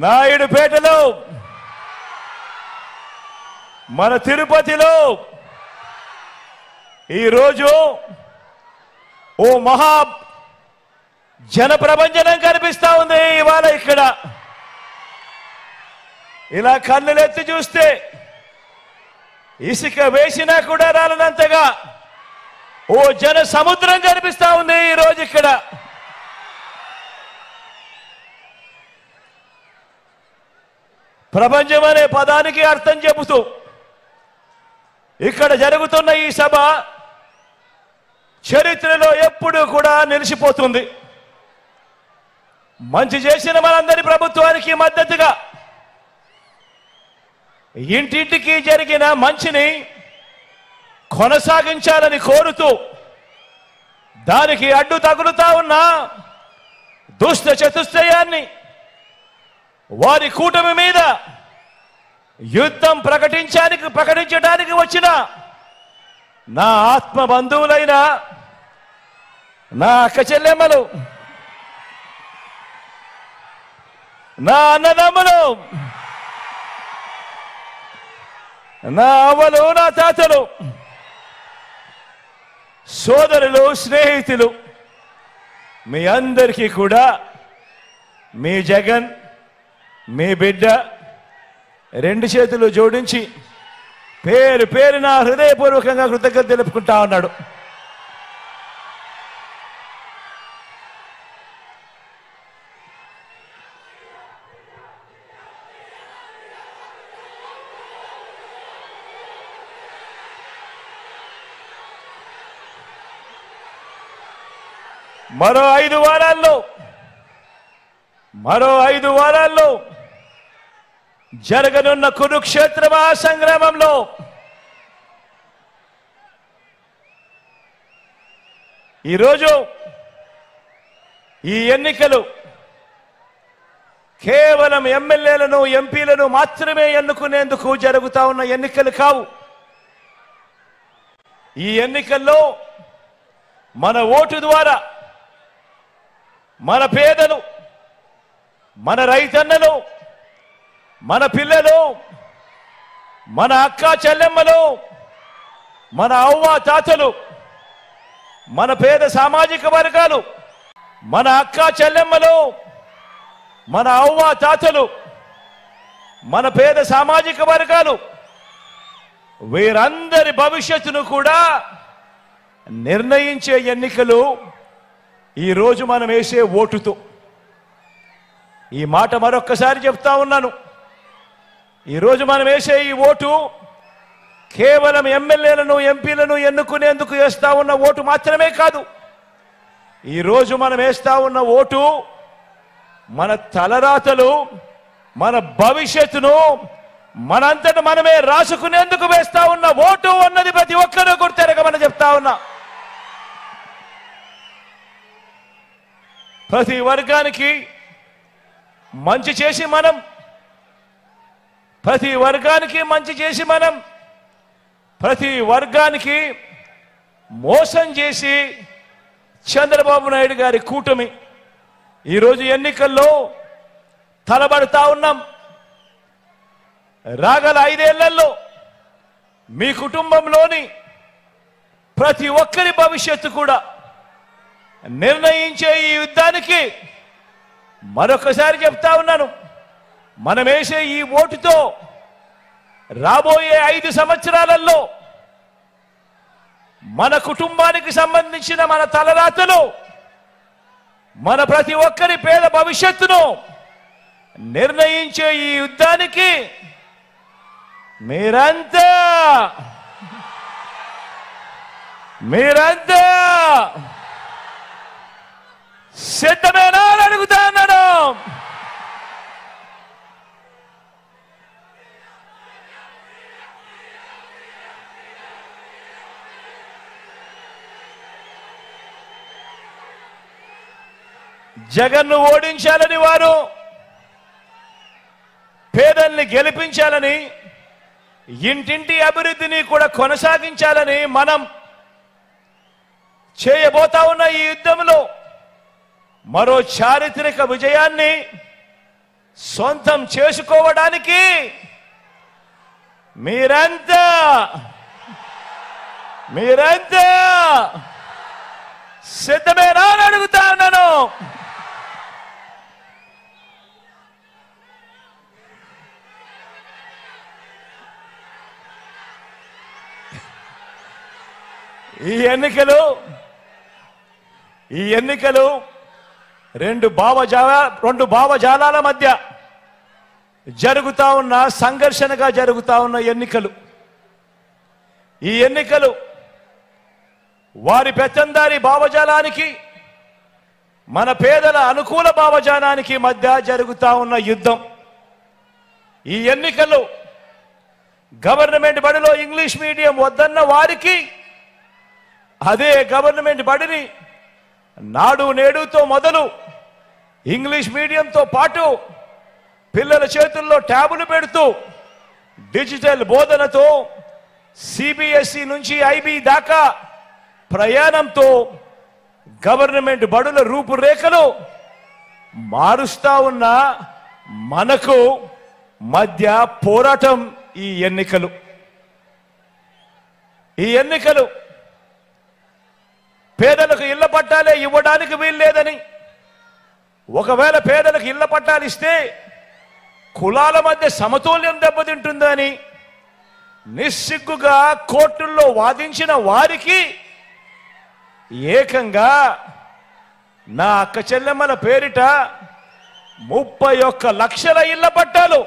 నాయుడుపేటలో, మన తిరుపతిలో ఈరోజు ఓ మహా జన ప్రభంజనం కనిపిస్తా ఉంది. ఇవాళ ఇక్కడ ఇలా కన్నులెత్తి చూస్తే ఇసుక వేసినా కూడా రాలనంతగా ఓ జన సముద్రం కనిపిస్తా ఉంది ఈరోజు ఇక్కడ. ప్రపంచం అనే పదానికి అర్థం చెబుతూ ఇక్కడ జరుగుతున్న ఈ సభ చరిత్రలో ఎప్పుడూ కూడా నిలిచిపోతుంది. మంచి చేసిన మనందరి ప్రభుత్వానికి మద్దతుగా ఇంటింటికి జరిగిన మంచిని కొనసాగించాలని కోరుతూ దానికి అడ్డు తగులుతా ఉన్న దుష్ట చతుష్టయాన్ని, వారి కూటమి మీద యుద్ధం ప్రకటించడానికి వచ్చిన నా ఆత్మ బంధువులైన నా అక్క చెల్లెమ్మలు, నా అన్నదమ్ములు, నా అవ్వలు, నా తాతలు, సోదరులు, స్నేహితులు, మీ అందరికీ కూడా మీ జగన్, మీ బిడ్డ రెండు చేతులు జోడించి పేరు పేరున హృదయపూర్వకంగా కృతజ్ఞత తెలుపుకుంటా ఉన్నాడు. మరో 5 వారాల్లో జరగనున్న కురుక్షేత్ర మహాసంగ్రామంలో ఈరోజు ఈ ఎన్నికలు కేవలం ఎమ్మెల్యేలను, ఎంపీలను మాత్రమే ఎన్నుకునేందుకు జరుగుతా ఉన్న ఎన్నికలు కావు. ఈ ఎన్నికల్లో మన ఓటు ద్వారా మన పేదలు, మన రైతన్నలు, మన పిల్లలు, మన అక్క చెల్లెమ్మలు, మన అవ్వ తాతలు, మన పేద సామాజిక వర్గాలు, మన అక్క చెల్లెమ్మలు, మన అవ్వ తాతలు, మన పేద సామాజిక వర్గాలు, వీరందరి భవిష్యత్తును కూడా నిర్ణయించే ఎన్నికలు ఈరోజు మనం వేసే ఓటుతో. ఈ మాట మరొక్కసారి చెప్తా ఉన్నాను. ఈరోజు మనం వేసే ఈ ఓటు కేవలం ఎమ్మెల్యేలను, ఎంపీలను ఎన్నుకునేందుకు వేస్తా ఉన్న ఓటు మాత్రమే కాదు. ఈరోజు మనం వేస్తా ఉన్న ఓటు మన తలరాతలు, మన భవిష్యత్తును మనంతట మనమే రాసుకునేందుకు వేస్తా ఉన్న ఓటు అన్నది ప్రతి ఒక్కరూ గుర్తెరగమని చెప్తా ఉన్నా. ప్రతి వర్గానికి మంచి చేసి మనం ప్రతి వర్గానికి మోసం చేసి చంద్రబాబు నాయుడు గారి కూటమి ఈరోజు ఎన్నికల్లో తలబడతా ఉన్నాం. రాగల 5 ఏళ్లలో మీ కుటుంబంలోని ప్రతి ఒక్కరి భవిష్యత్తు కూడా నిర్ణయించే ఈ యుద్ధానికి మరొకసారి చెప్తా ఉన్నాను, మనం వేసే ఈ ఓటుతో రాబోయే 5 సంవత్సరాలలో మన కుటుంబానికి సంబంధించిన మన తలరాతలు, మన ప్రతి ఒక్కరి పేద భవిష్యత్తును నిర్ణయించే ఈ యుద్ధానికి మీరంతా సిద్ధమేనా అని అడుగుతా ఉన్నాను. జగన్ను ఓడించాలని వారు, పేదల్ని గెలిపించాలని, ఇంటింటి అభివృద్ధిని కూడా కొనసాగించాలని మనం చేయబోతా ఉన్న ఈ యుద్ధంలో మరో చారిత్రక విజయాన్ని సొంతం చేసుకోవడానికి మీరంతా సిద్ధమేనా అని అడుగుతా ఉన్నాను. ఈ ఎన్నికలు రెండు భావజాలాల మధ్య జరుగుతా ఉన్న సంఘర్షణగా జరుగుతా ఉన్న ఎన్నికలు. ఈ ఎన్నికలు వారి పెత్తందారి భావజాలానికి మన పేదల అనుకూల భావజాలానికి మధ్య జరుగుతా ఉన్న యుద్ధం. ఈ ఎన్నికలు గవర్నమెంట్ బడిలో ఇంగ్లీష్ మీడియం వద్దన్న వారికి అదే గవర్నమెంట్ బడిని నాడు నేడుతో మొదలు ఇంగ్లీష్ మీడియంతో పాటు పిల్లల చేతుల్లో ట్యాబులు పెడుతూ డిజిటల్ బోధనతో సిబిఎస్ఈ నుంచి ఐబీ దాకా ప్రయాణంతో గవర్నమెంట్ బడుల రూపురేఖలు మారుస్తా ఉన్న మనకు మధ్య పోరాటం ఈ ఎన్నికలు. పేదలకు ఇళ్ల పట్టాలే ఇవ్వడానికి వీల్లేదని, ఒకవేళ పేదలకు ఇళ్ల పట్టాలు ఇస్తే కులాల మధ్య సమతుల్యం దెబ్బతింటుందని నిస్సిగ్గుగా కోర్టుల్లో వాదించిన వారికి ఏకంగా నా అక్క చెల్లెమ్మల పేరిట 31 లక్షల ఇళ్ల పట్టాలు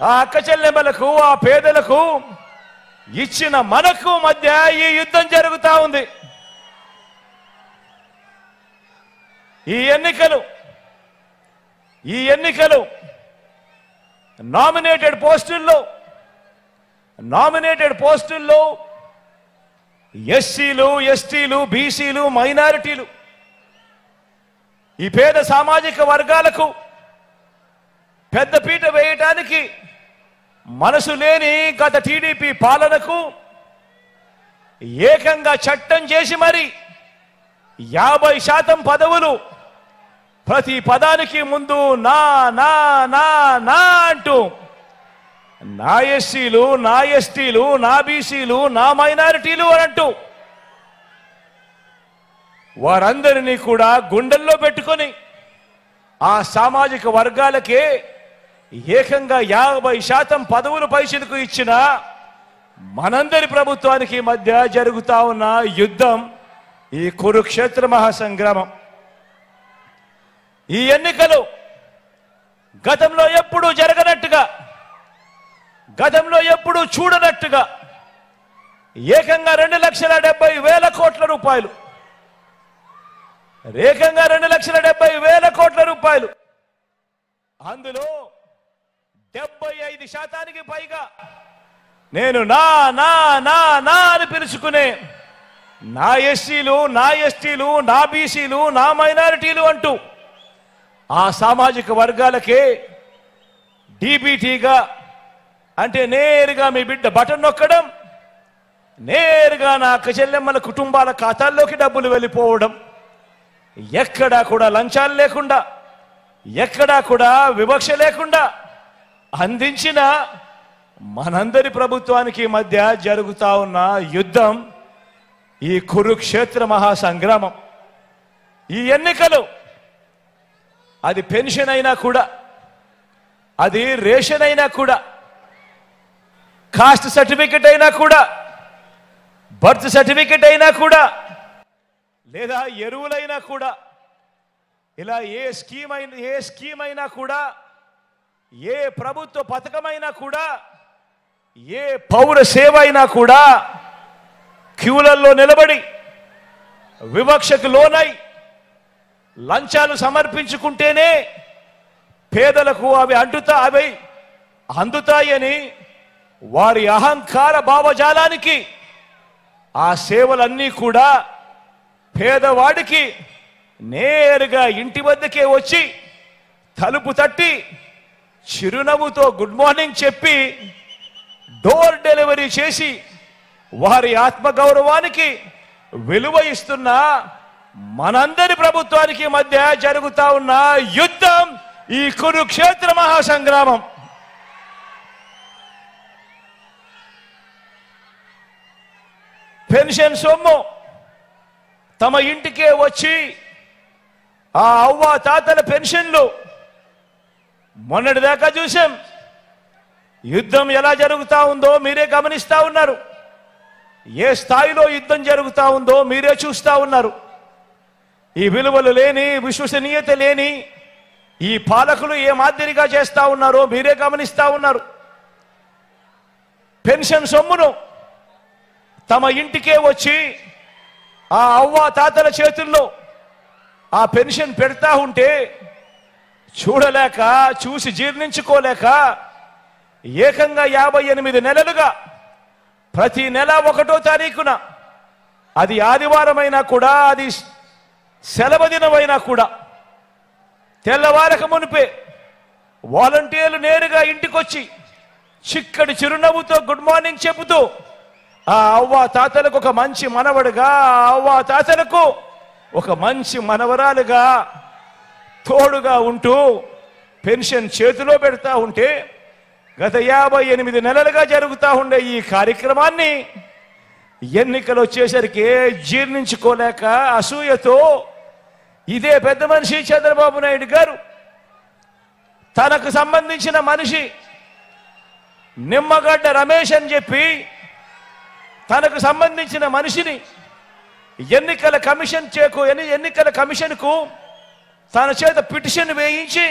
ఆ అక్క చెల్లెమ్మలకు, ఆ పేదలకు ఇచ్చిన మనకు మధ్య ఈ యుద్ధం జరుగుతా ఉంది. ఈ ఎన్నికలు నామినేటెడ్ పోస్టుల్లో ఎస్సీలు, ఎస్టీలు, బీసీలు, మైనారిటీలు, ఈ పేద సామాజిక వర్గాలకు పెద్దపీట వేయటానికి మనసు లేని గత టీడీపీ పాలనకు ఏకంగా చట్టం చేసి మరి 50% పదవులు ప్రతి పదానికి ముందు నా నా నా నా అంటూ నా ఎస్సీలు, నా ఎస్టీలు, నా బీసీలు, నా మైనారిటీలు అనంటూ వారందరినీ కూడా గుండెల్లో పెట్టుకొని ఆ సామాజిక వర్గాలకే ఏకంగా 50% పదవులు పైచిలకు ఇచ్చిన మనందరి ప్రభుత్వానికి మధ్య జరుగుతా ఉన్న యుద్ధం ఈ కురుక్షేత్ర మహాసంగ్రామం. ఈ ఎన్నికలు గతంలో ఎప్పుడూ జరగనట్టుగా, గతంలో ఎప్పుడూ చూడనట్టుగా ఏకంగా 2,70,000 కోట్ల రూపాయలు, ఏకంగా 2,70,000 కోట్ల రూపాయలు, అందులో 75% పైగా నేను నా నా నా నా అని పిలుచుకునే నా ఎస్సీలు, నా ఎస్టీలు, నా బీసీలు, నా మైనారిటీలు అంటూ ఆ సామాజిక వర్గాలకే డీబీటీగా, అంటే నేరుగా మీ బిడ్డ బటన్ నొక్కడం, నేరుగా నా అక్క చెల్లెమ్మల కుటుంబాల ఖాతాల్లోకి డబ్బులు వెళ్ళిపోవడం, ఎక్కడా కూడా లంచాలు లేకుండా, ఎక్కడా కూడా వివక్ష లేకుండా అందించిన మనందరి ప్రభుత్వానికి మధ్య జరుగుతా ఉన్న యుద్ధం ఈ కురుక్షేత్ర మహాసంగ్రామం. ఈ ఎన్నికలు అది పెన్షన్ అయినా కూడా, అది రేషన్ అయినా కూడా, కాస్ట్ సర్టిఫికెట్ అయినా కూడా, బర్త్ సర్టిఫికెట్ అయినా కూడా, లేదా ఎరువులైనా కూడా, ఇలా ఏ స్కీమ్ అయినా కూడా, ఏ ప్రభుత్వ పథకమైనా కూడా, ఏ పౌర సేవ అయినా కూడా క్యూలల్లో నిలబడి వివక్షకు లోనై లంచాలు సమర్పించుకుంటేనే పేదలకు అవి అందుతాయని వారి అహంకార భావజాలానికి ఆ సేవలన్నీ కూడా పేదవాడికి నేరుగా ఇంటి వద్దకే వచ్చి తలుపు తట్టి చిరునవ్వుతో గుడ్ మార్నింగ్ చెప్పి డోర్ డెలివరీ చేసి వారి ఆత్మగౌరవానికి విలువ ఇస్తున్న మనందరి ప్రభుత్వానికి మధ్య జరుగుతా ఉన్న యుద్ధం ఈ కురుక్షేత్ర మహాసంగ్రామం పెన్షన్ సొమ్ము తమ ఇంటికే వచ్చి ఆ అవ్వ తాతల పెన్షన్లు మొన్నటిదాకా చూసాం. యుద్ధం ఎలా జరుగుతా ఉందో మీరే గమనిస్తా ఉన్నారు. ఏ స్థాయిలో యుద్ధం జరుగుతా ఉందో మీరే చూస్తా ఉన్నారు. ఈ విలువలు లేని, విశ్వసనీయత లేని ఈ పాలకులు ఏ మాదిరిగా చేస్తా ఉన్నారో మీరే గమనిస్తా ఉన్నారు. పెన్షన్ సొమ్మును తమ ఇంటికే వచ్చి ఆ అవ్వ తాతల చేతుల్లో ఆ పెన్షన్ పెడతా ఉంటే చూడలేక, చూసి జీర్ణించుకోలేక ఏకంగా 58 నెలలుగా ప్రతి నెల 1వ తారీఖున, అది ఆదివారమైనా కూడా, అది సెలవు దినమైనా కూడా, తెల్లవారక మునిపే వాలంటీర్లు నేరుగా ఇంటికొచ్చి చిక్కటి చిరునవ్వుతో గుడ్ మార్నింగ్ చెబుతూ ఆ అవ్వ తాతలకు ఒక మంచి మనవడుగా, ఆ అవ్వ తాతలకు ఒక మంచి మనవరాలుగా తోడుగా ఉంటూ పెన్షన్ చేతిలో పెడతా ఉంటే గత 58 నెలలుగా జరుగుతూ ఉండే ఈ కార్యక్రమాన్ని ఎన్నికలు వచ్చేసరికి జీర్ణించుకోలేక అసూయతో ఇదే పెద్ద మనిషి చంద్రబాబు నాయుడు గారు తనకు సంబంధించిన మనిషి నిమ్మగడ్డ రమేష్ అని చెప్పి తనకు సంబంధించిన మనిషిని ఎన్నికల కమిషన్కు తన చేత పిటిషన్ వేయించి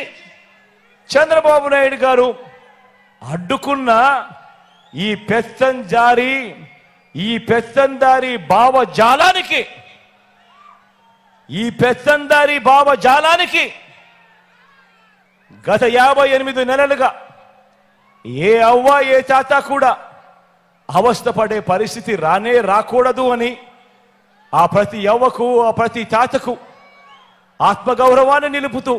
చంద్రబాబు నాయుడు గారు అడ్డుకున్న ఈ పెత్తందారి భావజాలానికి గత 58 నెలలుగా ఏ అవ్వ ఏ తాత కూడా అవస్థపడే పరిస్థితి రాకూడదు అని ఆ ప్రతి అవ్వకు, ఆ ప్రతి తాతకు ఆత్మగౌరవాన్ని నిలుపుతూ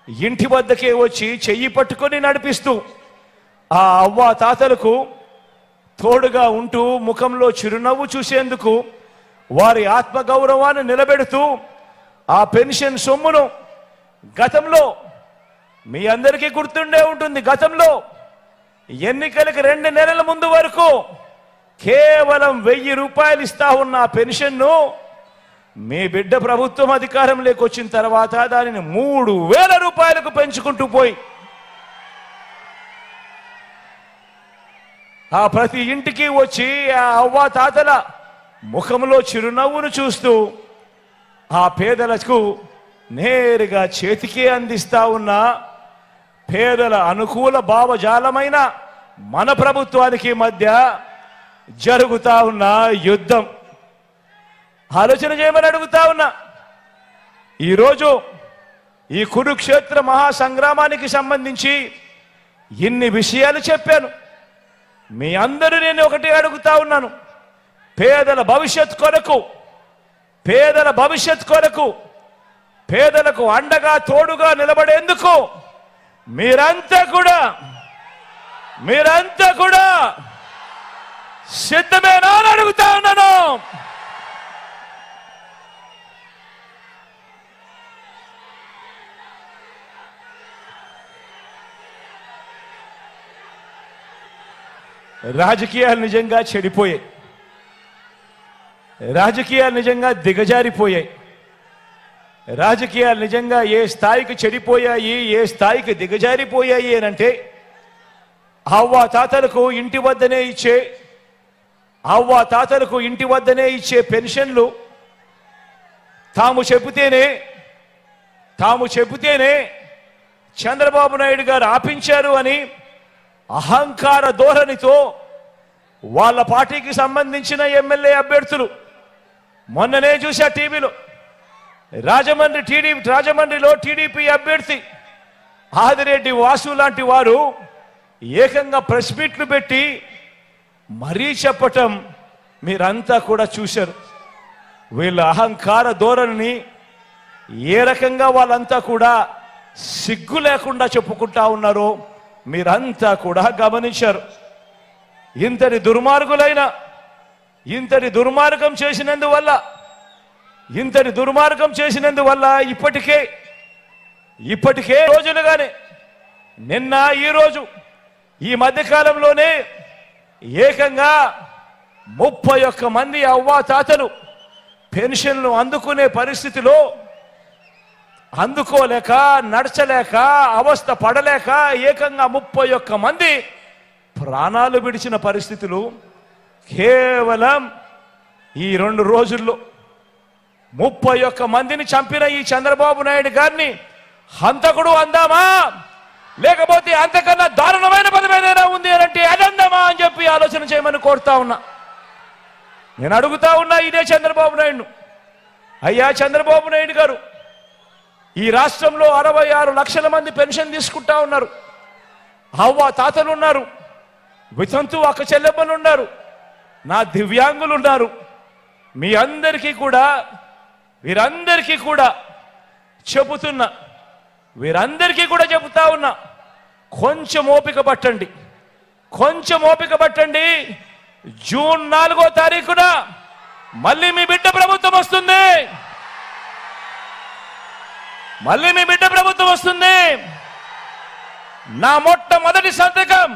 ఇంటి వద్దకే వచ్చి చెయ్యి పట్టుకొని నడిపిస్తూ ఆ అవ్వ తాతలకు తోడుగా ఉంటూ ముఖంలో చిరునవ్వు చూసేందుకు వారి ఆత్మగౌరవాన్ని నిలబెడుతూ ఆ పెన్షన్ సొమ్మును గతంలో మీ అందరికీ గుర్తుండే ఉంటుంది. గతంలో ఎన్నికలకు 2 నెలల ముందు వరకు కేవలం 1000 రూపాయలు ఇస్తా ఉన్న ఆ పెన్షన్ను మీ బిడ్డ ప్రభుత్వం అధికారంలోకి వచ్చిన తర్వాత దానిని 3000 రూపాయలకు పెంచుకుంటూ పోయి ఆ ప్రతి ఇంటికి వచ్చి ఆ అవ్వ తాతల ముఖంలో చిరునవ్వును చూస్తూ ఆ పేదలకు నేరుగా చేతికే అందిస్తా ఉన్న పేదల అనుకూల భావజాలమైన మన ప్రభుత్వానికి మధ్య జరుగుతా ఉన్న యుద్ధం ఆలోచన చేయమని అడుగుతా ఉన్నా. ఈరోజు ఈ కురుక్షేత్ర మహాసంగ్రామానికి సంబంధించి ఇన్ని విషయాలు చెప్పాను. మీ అందరూ నేను ఒకటి అడుగుతా ఉన్నాను. పేదల భవిష్యత్ కొరకు పేదలకు అండగా తోడుగా నిలబడేందుకు మీరంతా కూడా సిద్ధమేనా అని అడుగుతా ఉన్నాను. రాజకీయాలు నిజంగా చెడిపోయాయి. రాజకీయాలు నిజంగా దిగజారిపోయాయి. రాజకీయాలు నిజంగా ఏ స్థాయికి చెడిపోయాయి, ఏ స్థాయికి దిగజారిపోయాయి అనంటే అవ్వ తాతలకు ఇంటి వద్దనే ఇచ్చే పెన్షన్లు తాము చెబితేనే చంద్రబాబు నాయుడు గారు ఆపించారు అని అహంకార ధోరణితో వాళ్ళ పార్టీకి సంబంధించిన ఎమ్మెల్యే అభ్యర్థులు మొన్ననే చూసా టీవీలో రాజమండ్రిలో టీడీపీ అభ్యర్థి ఆదిరెడ్డి వాసు లాంటి వారు ఏకంగా ప్రెస్ మీట్లు పెట్టి మరీ చెప్పటం మీరంతా కూడా చూశారు. వీళ్ళ అహంకార ధోరణిని ఏ రకంగా వాళ్ళంతా కూడా సిగ్గు లేకుండా చెప్పుకుంటా ఉన్నారో మీరంతా కూడా గమనించారు. ఇంతటి దుర్మార్గం చేసినందువల్ల ఇప్పటికే ఇప్పటికే రోజులుగానే నిన్న ఈ రోజు ఈ మధ్యకాలంలోనే ఏకంగా 31 మంది అవ్వాతాతలు పెన్షన్లు అందుకునే పరిస్థితిలో అందుకోలేక నడచలేక అవస్థ పడలేక ఏకంగా 31 మంది ప్రాణాలు విడిచిన పరిస్థితులు కేవలం ఈ 2 రోజుల్లో 31 మందిని చంపిన ఈ చంద్రబాబు నాయుడు గారిని హంతకుడు అందామా, లేకపోతే అంతకన్నా దారుణమైన పదం ఏదైనా ఉంది అంటే అదందామా అని చెప్పి ఆలోచన చేయమని కోరుతా ఉన్నా. నేను అడుగుతా ఉన్నా ఇదే చంద్రబాబు నాయుడు, అయ్యా చంద్రబాబు నాయుడు గారు, ఈ రాష్ట్రంలో 66 లక్షల మంది పెన్షన్ తీసుకుంటా ఉన్నారు. అవ్వ తాతలు ఉన్నారు, వితంతు అక్క చెల్లెమ్మలు ఉన్నారు, నా దివ్యాంగులు ఉన్నారు. మీ అందరికీ కూడా వీరందరికీ కూడా చెబుతున్నా, వీరందరికీ కూడా చెబుతా ఉన్నా, కొంచెం ఓపిక పట్టండి, కొంచెం ఓపిక పట్టండి. జూన్ 4వ తారీఖున మళ్ళీ మీ బిడ్డ ప్రభుత్వం వస్తుంది, మళ్ళీ మీ బిడ్డ ప్రభుత్వం వస్తుంది. నా మొట్టమొదటి సంతకం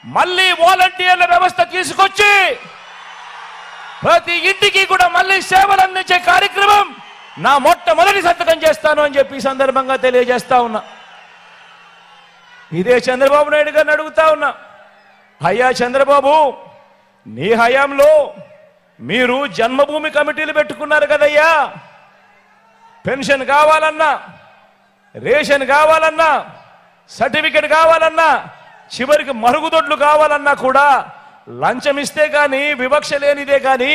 మళ్ళీ వాలంటీర్ల వ్యవస్థ తీసుకొచ్చి ప్రతి ఇంటికి కూడా మళ్ళీ సేవలు అందించే కార్యక్రమం నా మొట్టమొదటి సంతకం చేస్తాను అని చెప్పి సందర్భంగా తెలియజేస్తా ఉన్నా. ఇదే చంద్రబాబు నాయుడు గారిని అడుగుతా ఉన్నా, అయ్యా చంద్రబాబు, నీ హయాంలో మీరు జన్మభూమి కమిటీలు పెట్టుకున్నారు కదయ్యా. పెన్షన్ కావాలన్నా, రేషన్ కావాలన్నా, సర్టిఫికెట్ కావాలన్నా, చివరికి మరుగుదొడ్లు కావాలన్నా కూడా లంచం ఇస్తే కానీ, వివక్ష లేనిదే కానీ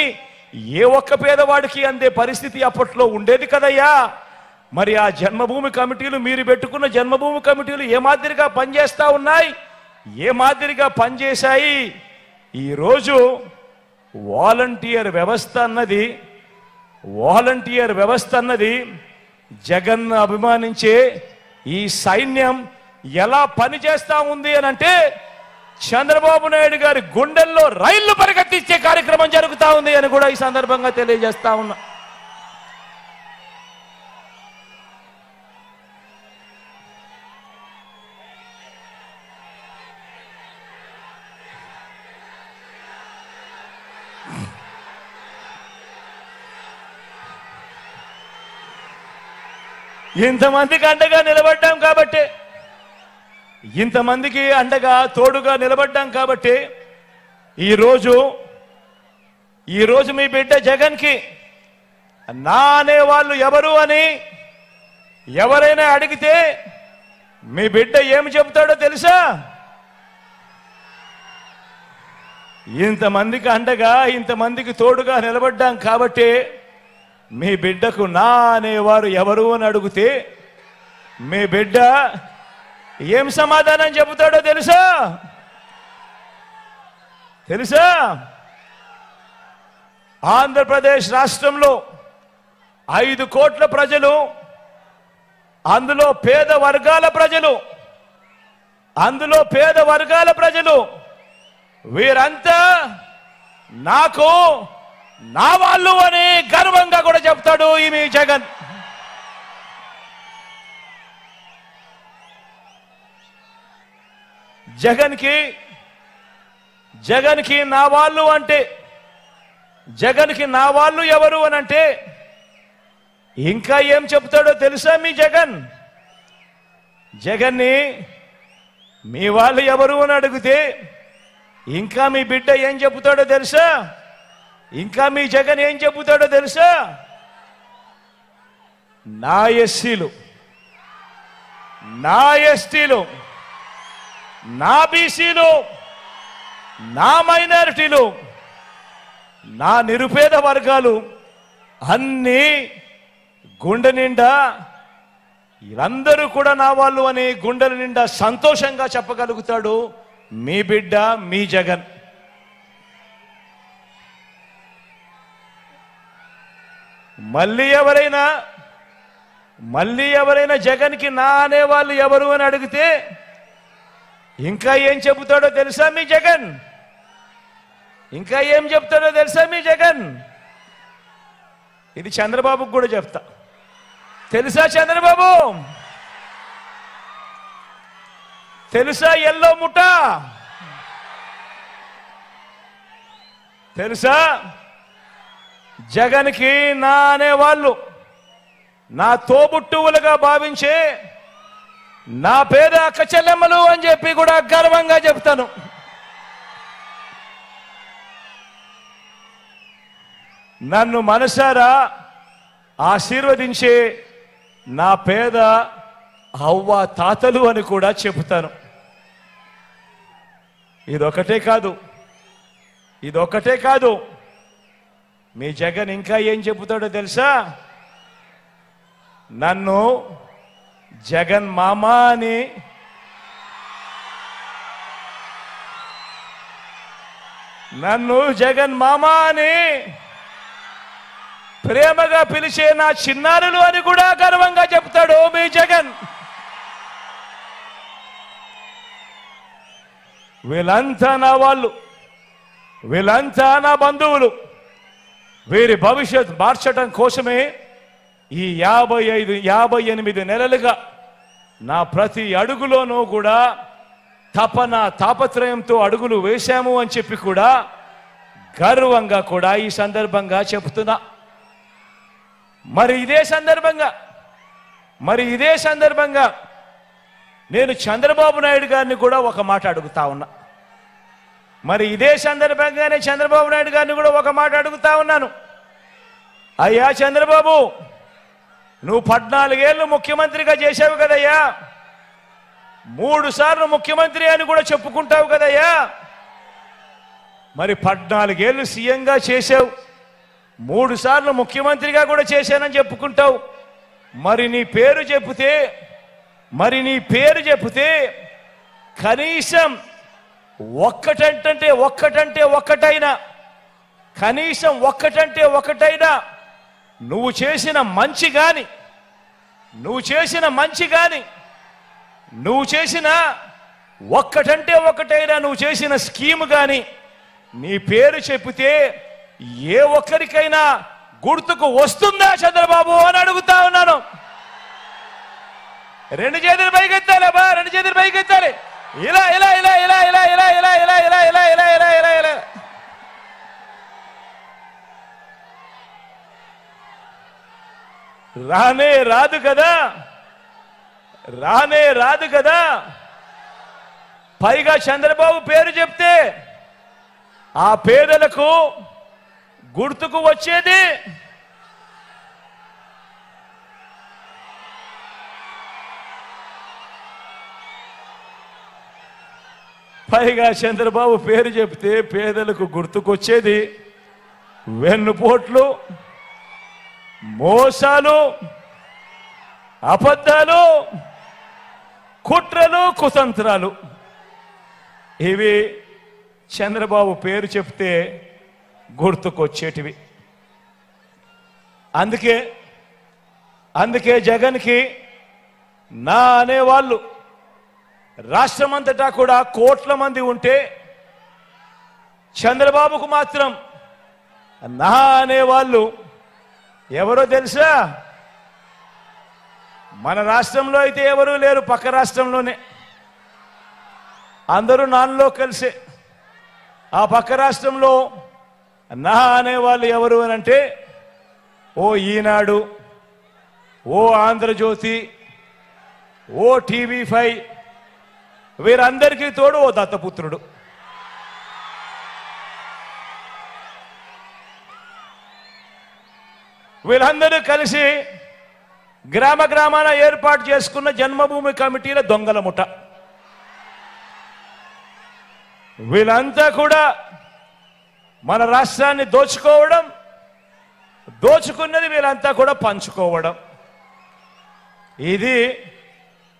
ఏ ఒక్క పేదవాడికి అందే పరిస్థితి అప్పట్లో ఉండేది కదయ్యా. మరి ఆ జన్మభూమి కమిటీలు, మీరు పెట్టుకున్న జన్మభూమి కమిటీలు ఏ మాదిరిగా పనిచేస్తా ఉన్నాయి, ఏ మాదిరిగా పనిచేశాయి? ఈరోజు వాలంటీర్ వ్యవస్థ అన్నది జగన్ అభిమానించే ఈ సైన్యం ఎలా పనిచేస్తా ఉంది అని అంటే చంద్రబాబు నాయుడు గారి గుండెల్లో రైళ్లు పరిగెత్తించే కార్యక్రమం జరుగుతా ఉంది అని కూడా ఈ సందర్భంగా తెలియజేస్తా ఉన్నా. ఇంతమందికి అండగా నిలబడ్డాం కాబట్టి, ఇంతమందికి అండగా తోడుగా నిలబడ్డాం కాబట్టి ఈరోజు మీ బిడ్డ జగన్కి నా అనేవాళ్ళు ఎవరు అని ఎవరైనా అడిగితే మీ బిడ్డ ఏమి చెబుతాడో తెలుసా? ఇంతమందికి అండగా, ఇంతమందికి తోడుగా నిలబడ్డాం కాబట్టి మీ బిడ్డకు నా అనేవారు ఎవరు అని అడిగితే మీ బిడ్డ ఏం సమాధానం చెబుతాడో తెలుసా? ఆంధ్రప్రదేశ్ రాష్ట్రంలో 5 కోట్ల ప్రజలు, అందులో పేద వర్గాల ప్రజలు వీరంతా నాకు నా వాళ్ళు అని గర్వంగా కూడా చెప్తాడు ఈ మీ జగన్. జగన్కి నా వాళ్ళు అంటే, జగన్కి నా వాళ్ళు ఎవరు అని అంటే ఇంకా ఏం చెప్తాడో తెలుసా? మీ జగన్ని మీ వాళ్ళు ఎవరు అని అడిగితే ఇంకా మీ బిడ్డ ఏం చెబుతాడో తెలుసా? ఇంకా మీ జగన్ ఏం చెబుతాడో తెలుసా? నా ఎస్సీలు, నా ఎస్టీలు, నా బీసీలు, నా మైనారిటీలు, నా నిరుపేద వర్గాలు అన్నీ గుండె నిండా వీళ్ళందరూ కూడా నా వాళ్ళు అని గుండెల నిండా సంతోషంగా చెప్పగలుగుతాడు మీ బిడ్డ, మీ జగన్. మళ్ళీ ఎవరైనా జగన్కి నా అనేవాళ్ళు ఎవరు అని అడిగితే ఇంకా ఏం చెబుతాడో తెలుసా మీ జగన్? ఇంకా ఏం చెప్తాడో తెలుసా మీ జగన్? ఇది చంద్రబాబుకు కూడా చెప్తా. తెలుసా చంద్రబాబు? తెలుసా ఎల్లో ముఠ? తెలుసా? జగన్కి నా అనేవాళ్ళు నా తోబుట్టువులుగా భావించే నా పేద అక్క చెల్లెమ్మలు అని చెప్పి కూడా గర్వంగా చెప్తాను. నన్ను మనసారా ఆశీర్వదించే నా పేద అవ్వ తాతలు అని కూడా చెబుతాను. ఇదొకటే కాదు, మీ జగన్ ఇంకా ఏం చెబుతాడో తెలుసా? నన్ను జగన్ మామా అని ప్రేమగా పిలిచే నా చిన్నారులు అని కూడా గర్వంగా చెప్తాడు మీ జగన్. వీళ్ళంతా నా వాళ్ళు, వీళ్ళంతా నా బంధువులు. వీరి భవిష్యత్ మార్చడం కోసమే ఈ 58 నెలలుగా నా ప్రతి అడుగులోనూ కూడా తాపత్రయంతో అడుగులు వేశాము అని చెప్పి కూడా గర్వంగా కూడా ఈ సందర్భంగా చెప్తున్నా. మరి ఇదే సందర్భంగా నేను చంద్రబాబు నాయుడు గారిని కూడా ఒక మాట అడుగుతా ఉన్నా. ఇదే సందర్భంగానే చంద్రబాబు నాయుడు గారిని కూడా ఒక మాట అడుగుతా ఉన్నాను. అయ్యా చంద్రబాబు, నువ్వు 14 ఏళ్ళు ముఖ్యమంత్రిగా చేశావు కదయ్యా, 3 సార్లు ముఖ్యమంత్రి అని కూడా చెప్పుకుంటావు కదయ్యా. 14 ఏళ్ళు సీఎంగా చేశావు, 3 సార్లు ముఖ్యమంత్రిగా కూడా చేశానని చెప్పుకుంటావు. నీ పేరు చెబితే కనీసం ఒక్కటంటే ఒక్కటైనా నువ్వు చేసిన మంచి గాని నువ్వు చేసిన ఒక్కటైనా నువ్వు చేసిన స్కీమ్ గాని నీ పేరు చెప్పితే ఏ ఒక్కరికైనా గుర్తుకు వస్తుందా చంద్రబాబు అని అడుగుతా ఉన్నాను. 2 చేతులు పైకెత్తాలి బా, 2 చేతులు పైకెత్తాలి. ఇలా ఇలా ఇలా ఇలా ఇలా ఇలా ఇలా ఇలా ఇలా ఇలా ఇలా ఇలా ఇలా ఇలా రానే రాదు కదా. పైగా చంద్రబాబు పేరు చెప్తే ఆ పేదలకు గుర్తుకు వచ్చేది వెన్నుపోట్లు, మోసాలు, అబద్ధాలు, కుట్రలు, కుతంత్రాలు. ఇవి చంద్రబాబు పేరు చెప్తే గుర్తుకొచ్చేటివి. అందుకే జగన్కి నా అనేవాళ్ళు రాష్ట్రమంతటా కూడా కోట్ల మంది ఉంటే చంద్రబాబుకు మాత్రం నా అనేవాళ్ళు ఎవరో తెలుసా? మన రాష్ట్రంలో అయితే ఎవరూ లేరు, పక్క రాష్ట్రంలోనే అందరూ నాన్నలో కలిసే. ఆ పక్క రాష్ట్రంలో నా అనేవాళ్ళు ఎవరు అని అంటే ఓ ఈనాడు, ఓ ఆంధ్రజ్యోతి, ఓ TV5, వీరందరికీ తోడు ఓ దత్తపుత్రుడు. వీళ్ళందరూ కలిసి గ్రామాన ఏర్పాటు చేసుకున్న జన్మభూమి కమిటీల దొంగల ముఠ. వీళ్ళంతా కూడా మన రాష్ట్రాన్ని దోచుకున్నది వీళ్ళంతా కూడా పంచుకోవడం. ఇది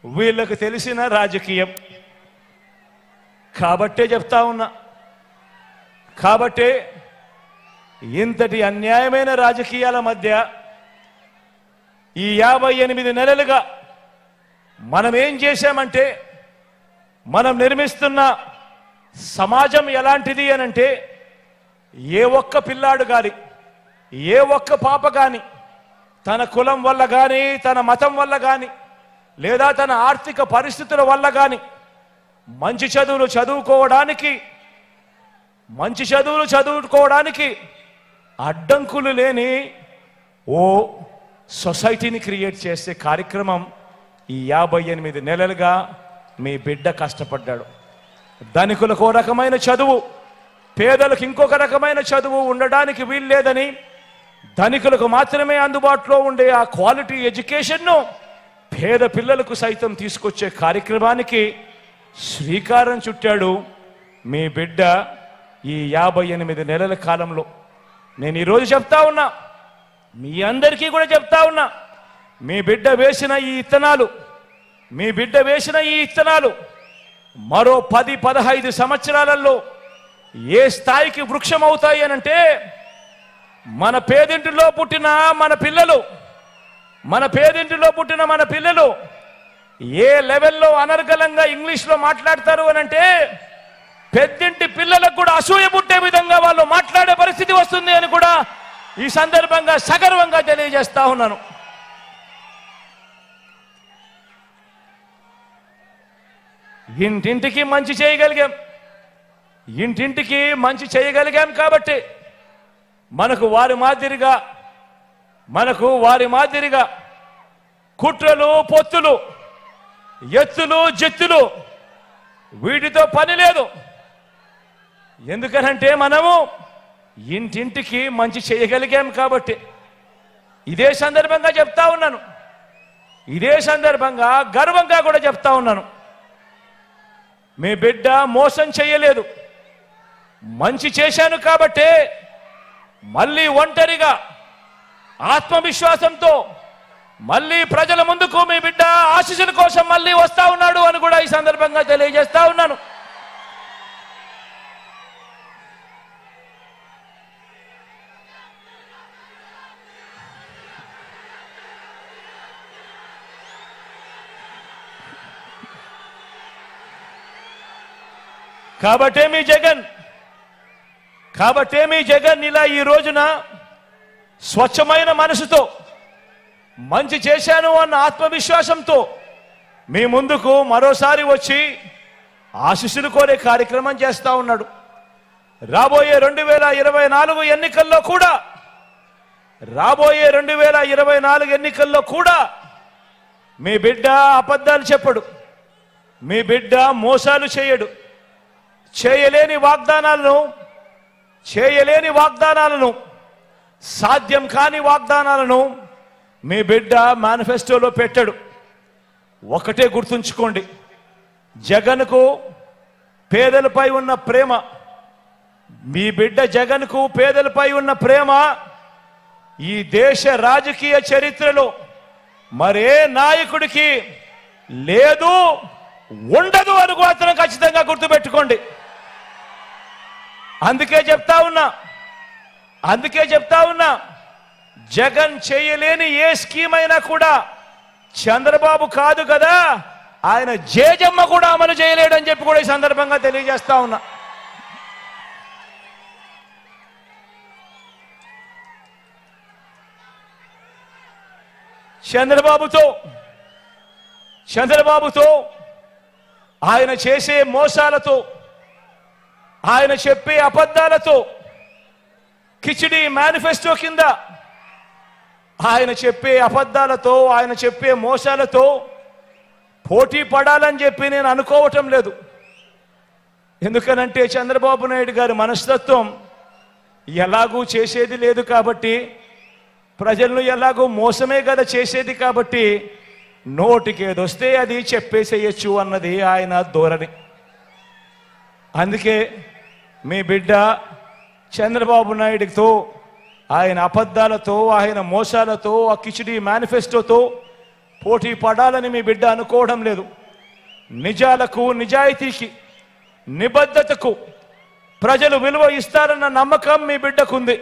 వీళ్ళకు తెలిసిన రాజకీయం. కాబట్టే చెప్తా ఉన్నా, ఇంతటి అన్యాయమైన రాజకీయాల మధ్య ఈ 58 నెలలుగా మనం ఏం చేశామంటే, మనం నిర్మిస్తున్న సమాజం ఎలాంటిది అనంటే, ఏ ఒక్క పిల్లాడు గాని, ఏ ఒక్క పాప గాని తన కులం వల్ల గాని, తన మతం వల్ల గాని, లేదా తన ఆర్థిక పరిస్థితుల వల్ల గాని మంచి చదువులు చదువుకోవడానికి అడ్డంకులు లేని ఓ సొసైటీని క్రియేట్ చేసే కార్యక్రమం ఈ 58 నెలలుగా మీ బిడ్డ కష్టపడ్డాడు. ధనికులకు ఒక రకమైన చదువు, పేదలకు ఇంకొక రకమైన చదువు ఉండడానికి వీల్లేదని, ధనికులకు మాత్రమే అందుబాటులో ఉండే ఆ క్వాలిటీ ఎడ్యుకేషన్ను పేద పిల్లలకు సైతం తీసుకొచ్చే కార్యక్రమానికి శ్రీకారం చుట్టాడు మీ బిడ్డ ఈ 58 నెలల కాలంలో. నేను ఈరోజు చెప్తా ఉన్నా, మీ అందరికీ కూడా చెప్తా ఉన్నా, మీ బిడ్డ వేసిన ఈ ఇత్తనాలు మరో 10-15 సంవత్సరాలలో ఏ స్థాయికి వృక్షం అవుతాయి అనంటే, మన పేదింటిలో పుట్టిన మన పిల్లలు ఏ లెవెల్లో అనర్గళంగా ఇంగ్లీష్లో మాట్లాడతారు అనంటే, పెద్దింటి పిల్లలకు కూడా అసూయ పుట్టే విధంగా వాళ్ళు మాట్లాడే పరిస్థితి వస్తుంది అని కూడా ఈ సందర్భంగా సగర్వంగా తెలియజేస్తా ఉన్నాను. ఇంటింటికి మంచి చేయగలిగాం కాబట్టి మనకు వారి మాదిరిగా కుట్రలు, పొత్తులు, ఎత్తులు, జెత్తులు వీటితో పని లేదు. ఎందుకనంటే మనము ఇంటింటికి మంచి చేయగలిగాం కాబట్టి. ఇదే సందర్భంగా చెప్తా ఉన్నాను, గర్వంగా కూడా చెప్తా ఉన్నాను, మీ బిడ్డ మోసం చేయలేదు. మంచి చేశాను కాబట్టే మళ్ళీ ఒంటరిగా ఆత్మవిశ్వాసంతో మళ్ళీ ప్రజల ముందుకు మీ బిడ్డ ఆశీస్సుల కోసం మళ్ళీ వస్తా ఉన్నాడు అని కూడా ఈ సందర్భంగా తెలియజేస్తా ఉన్నాను. కాబట్టే మీ జగన్ ఇలా ఈ రోజున స్వచ్ఛమైన మనసుతో మంచి చేశాను అన్న ఆత్మవిశ్వాసంతో మీ ముందుకు మరోసారి వచ్చి ఆశీస్సులు కోరే కార్యక్రమం చేస్తా ఉన్నాడు. రాబోయే 2024 ఎన్నికల్లో కూడా మీ బిడ్డ అబద్ధాలు చెప్పడు, మీ బిడ్డ మోసాలు చేయడు. చేయలేని వాగ్దానాలను సాధ్యం కాని వాగ్దానాలను మీ బిడ్డ మేనిఫెస్టోలో పెట్టాడు. ఒకటే గుర్తుంచుకోండి, జగన్కు పేదలపై ఉన్న ప్రేమ, మీ బిడ్డ జగన్కు పేదలపై ఉన్న ప్రేమ ఈ దేశ రాజకీయ చరిత్రలో మరే నాయకుడికి లేదు, ఉండదు అని మాత్రం ఖచ్చితంగా గుర్తుపెట్టుకోండి. అందుకే చెప్తా ఉన్నా జగన్ చేయలేని ఏ స్కీమ్ అయినా కూడా చంద్రబాబు కాదు కదా, ఆయన జేజమ్మ కూడా అమలు చేయలేడని చెప్పి కూడా ఈ సందర్భంగా తెలియజేస్తా ఉన్నా. చంద్రబాబుతో ఆయన చేసే మోసాలతో, ఆయన చెప్పే అబద్ధాలతో, కిచిడి మేనిఫెస్టో కింద ఆయన చెప్పే అబద్ధాలతో, ఆయన చెప్పే మోసాలతో పోటీ పడాలని చెప్పి నేను అనుకోవటం లేదు. ఎందుకనంటే చంద్రబాబు నాయుడు గారి మనస్తత్వం ఎలాగూ చేసేది లేదు కాబట్టి, ప్రజలను ఎలాగూ మోసమే కదా చేసేది కాబట్టి, నోటికేదొస్తే అది చెప్పేసేయచ్చు అన్నది ఆయన ధోరణి. అందుకే మీ బిడ్డ చంద్రబాబు నాయుడుతో, ఆయన అబద్ధాలతో, ఆయన మోసాలతో, ఆ కిచిడి మేనిఫెస్టోతో పోటీ పడాలని మీ బిడ్డ అనుకోవడం లేదు. నిజాలకు, నిజాయితీకి, నిబద్ధతకు ప్రజలు విలువ ఇస్తారన్న నమ్మకం మీ బిడ్డకుంది.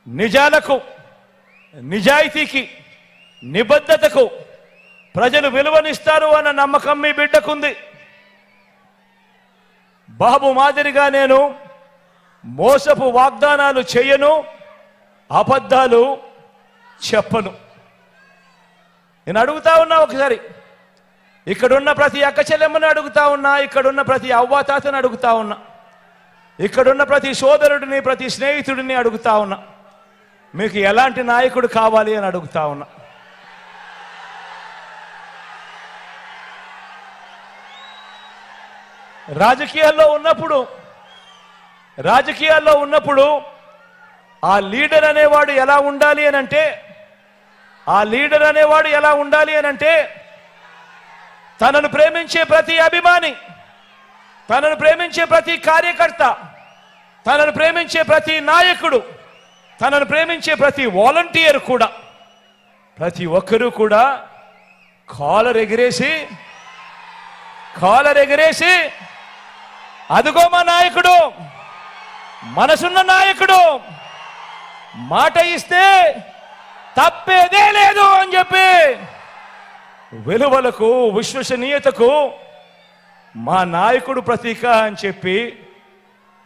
నిజాలకు, నిజాయితీకి, నిబద్ధతకు ప్రజలు విలువనిస్తారు అన్న నమ్మకం మీ బిడ్డకుంది. బాబు మాదిరిగా నేను మోసపు వాగ్దానాలు చేయను, అబద్ధాలు చెప్పను. నేను అడుగుతా ఉన్నా ఒకసారి, ఇక్కడున్న ప్రతి అక్క చెల్లెమ్మని అడుగుతా ఉన్నా, ఇక్కడున్న ప్రతి అవ్వాతాతని అడుగుతా ఉన్నా, ఇక్కడున్న ప్రతి సోదరుడిని, ప్రతి స్నేహితుడిని అడుగుతా ఉన్నా, మీకు ఎలాంటి నాయకుడు కావాలి అని అడుగుతా ఉన్నా. రాజకీయాల్లో ఉన్నప్పుడు ఆ లీడర్ అనేవాడు ఎలా ఉండాలి అనంటే తనను ప్రేమించే ప్రతి అభిమాని, తనను ప్రేమించే ప్రతి కార్యకర్త, తనను ప్రేమించే ప్రతి నాయకుడు, తనను ప్రేమించే ప్రతి వాలంటీర్ కూడా, ప్రతి ఒక్కరూ కూడా కాలర్ ఎగిరేసి అదుగో మా నాయకుడు, మనసున్న నాయకుడు, మాట ఇస్తే తప్పేదే లేదు అని చెప్పి విలువలకు, విశ్వసనీయతకు మా నాయకుడు ప్రతీక అని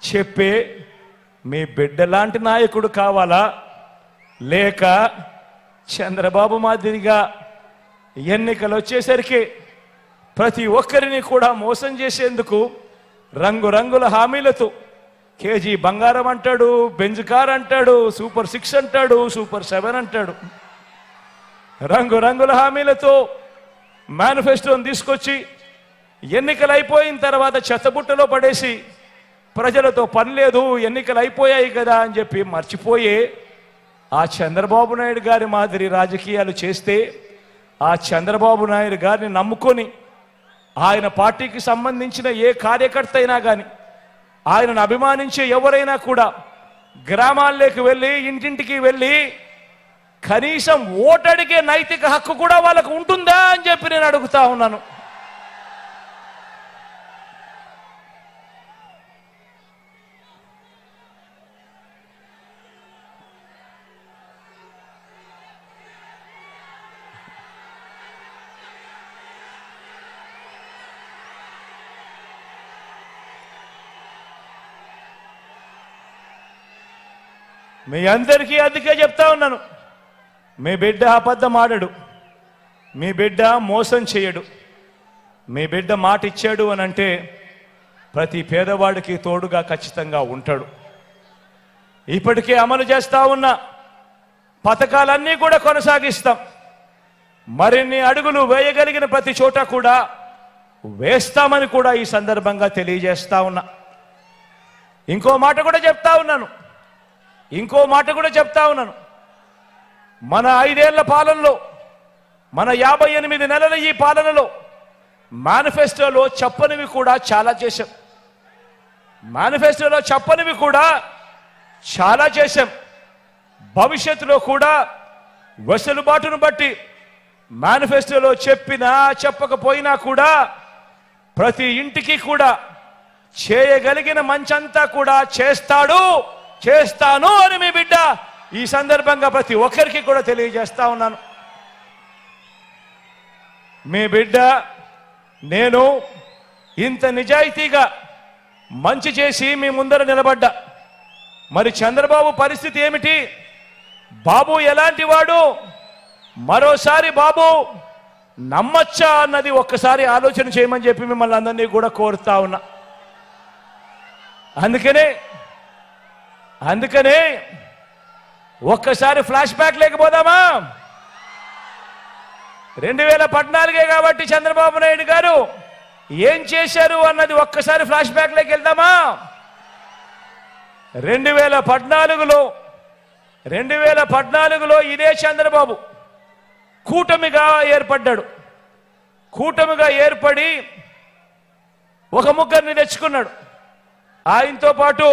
చెప్పి మీ బిడ్డలాంటి నాయకుడు కావాలా, లేక చంద్రబాబు మాదిరిగా ఎన్నికలు వచ్చేసరికి ప్రతి ఒక్కరిని కూడా మోసం చేసేందుకు రంగురంగుల హామీలతో కేజీ బంగారం అంటాడు, బెంజ్ కార్ అంటాడు, సూపర్ 6 అంటాడు, సూపర్ 7 అంటాడు, రంగురంగుల హామీలతో మేనిఫెస్టోని తీసుకొచ్చి ఎన్నికలు అయిపోయిన తర్వాత చెత్తబుట్టలో పడేసి ప్రజలతో పని లేదు, ఎన్నికలు అయిపోయాయి కదా అని చెప్పి మర్చిపోయే ఆ చంద్రబాబు నాయుడు గారి మాదిరి రాజకీయాలు చేస్తే, ఆ చంద్రబాబు నాయుడు గారిని నమ్ముకొని ఆయన పార్టీకి సంబంధించిన ఏ కార్యకర్త అయినా కానీ, ఆయనను అభిమానించే ఎవరైనా కూడా గ్రామాల్లోకి వెళ్ళి, ఇంటింటికి వెళ్ళి కనీసం ఓటడిగే నైతిక హక్కు కూడా వాళ్ళకు ఉంటుందా అని చెప్పి నేను అడుగుతా ఉన్నాను. మీ అందరికీ అందుకే చెప్తా ఉన్నాను, మీ బిడ్డ అబద్ధం ఆడడు, మీ బిడ్డ మోసం చేయడు, మీ బిడ్డ మాట ఇచ్చాడు అని అంటే ప్రతి పేదవాడికి తోడుగా ఖచ్చితంగా ఉంటాడు. ఇప్పటికే అమలు చేస్తా ఉన్న పథకాలన్నీ కూడా కొనసాగిస్తాం. మరిన్ని అడుగులు వేయగలిగిన ప్రతి చోట కూడా వేస్తామని కూడా ఈ సందర్భంగా తెలియజేస్తా ఉన్నా. ఇంకో మాట కూడా చెప్తా ఉన్నాను, మన 5 ఏళ్ల పాలనలో, మన 58 నెలల ఈ పాలనలో మేనిఫెస్టోలో చెప్పనివి కూడా చాలా చేశాం. భవిష్యత్తులో కూడా వెసులుబాటును బట్టి మేనిఫెస్టోలో చెప్పినా చెప్పకపోయినా కూడా ప్రతి ఇంటికి కూడా చేయగలిగిన మంచంతా కూడా చేస్తాను అని మీ బిడ్డ ఈ సందర్భంగా ప్రతి ఒక్కరికి కూడా తెలియజేస్తా ఉన్నాను. మీ బిడ్డ నేను ఇంత నిజాయితీగా మంచి చేసి మీ ముందర నిలబడ్డా. మరి చంద్రబాబు పరిస్థితి ఏమిటి? బాబు ఎలాంటి వాడు? మరోసారి బాబు నమ్మచ్చా అన్నది ఒక్కసారి ఆలోచన చేయమని చెప్పి మిమ్మల్ని అందరినీ కూడా కోరుతా ఉన్నా. అందుకనే ఒక్కసారి ఫ్లాష్ బ్యాక్ లేకపోదామా? 2014 కాబట్టి చంద్రబాబు నాయుడు గారు ఏం చేశారు అన్నది ఒక్కసారి ఫ్లాష్ బ్యాక్ లేకి వెళ్దామా? 2014లో ఇదే చంద్రబాబు కూటమిగా ఏర్పడి ఒక ముగ్గురిని తెచ్చుకున్నాడు. ఆయనతో పాటు